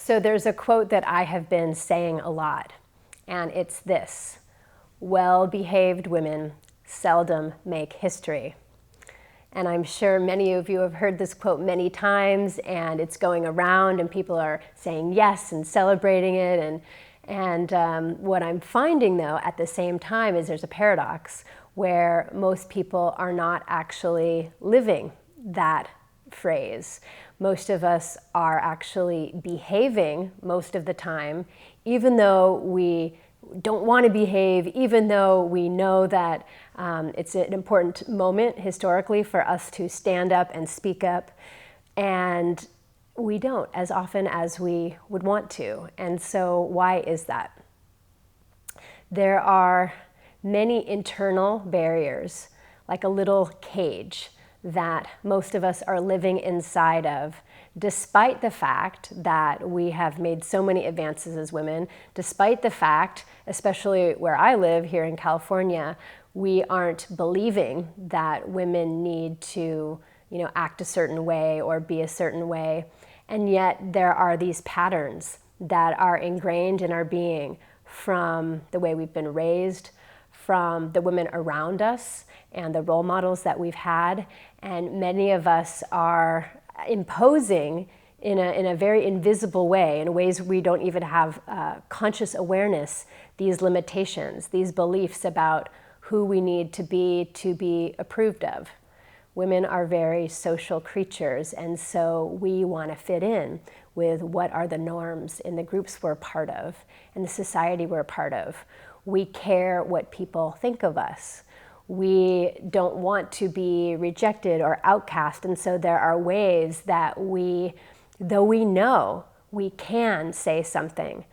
So there's a quote that I have been saying a lot, and it's this: well-behaved women seldom make history. And I'm sure many of you have heard this quote many times, and it's going around and people are saying yes and celebrating it. And what I'm finding, though, at the same time is there's a paradox where most people are not actually living that phrase. Most of us are actually behaving most of the time, even though we don't want to behave, even though we know that it's an important moment historically for us to stand up and speak up, and we don't as often as we would want to. And so why is that? There are many internal barriers, like a little cage that most of us are living inside of, despite the fact that we have made so many advances as women, despite the fact, especially where I live here in California, we aren't believing that women need to, act a certain way or be a certain way. And yet there are these patterns that are ingrained in our being from the way we've been raised, from the women around us and the role models that we've had. And many of us are imposing in a very invisible way, in ways we don't even have conscious awareness, these limitations, these beliefs about who we need to be approved of. Women are very social creatures, and so we want to fit in with what are the norms in the groups we're part of and the society we're part of. We care what people think of us. We don't want to be rejected or outcast, and so there are ways that though we know we can say something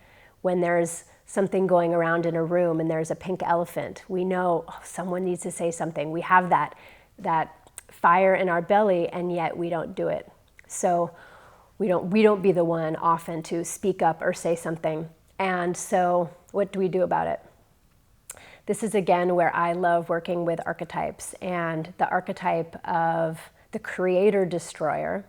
when there's something going around in a room and there's a pink elephant, we know someone needs to say something. We have that fire in our belly, and yet we don't do it. So we don't be the one often to speak up or say something. And so what do we do about it? This is again where I love working with archetypes, and the archetype of the creator-destroyer,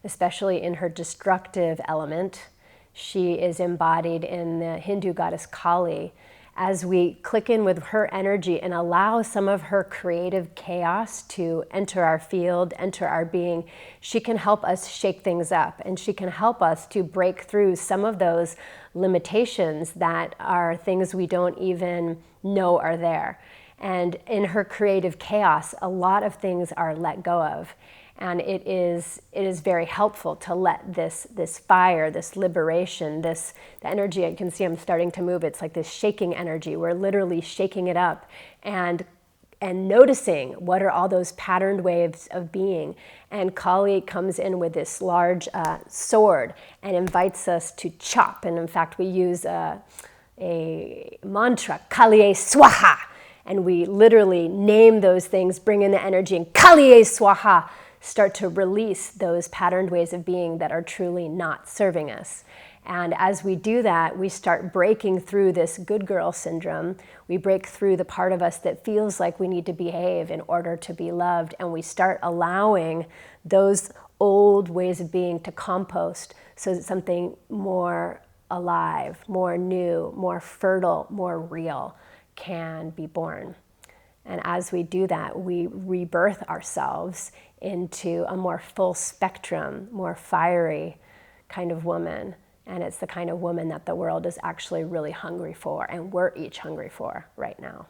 especially in her destructive element. She is embodied in the Hindu goddess Kali. As we click in with her energy and allow some of her creative chaos to enter our field, enter our being, she can help us shake things up, and she can help us to break through some of those limitations that are things we don't even know are there. And in her creative chaos, a lot of things are let go of. And it is very helpful to let this fire, this liberation, the energy, you can see I'm starting to move, it's like this shaking energy. We're literally shaking it up and noticing what are all those patterned waves of being. And Kali comes in with this large sword and invites us to chop. And in fact, we use a mantra, Kaliye Swaha. And we literally name those things, bring in the energy, and Kaliye Swaha, start to release those patterned ways of being that are truly not serving us. And as we do that, we start breaking through this good girl syndrome. We break through the part of us that feels like we need to behave in order to be loved, and we start allowing those old ways of being to compost so that something more alive, more new, more fertile, more real can be born. And as we do that, we rebirth ourselves into a more full spectrum, more fiery kind of woman. And it's the kind of woman that the world is actually really hungry for, and we're each hungry for right now.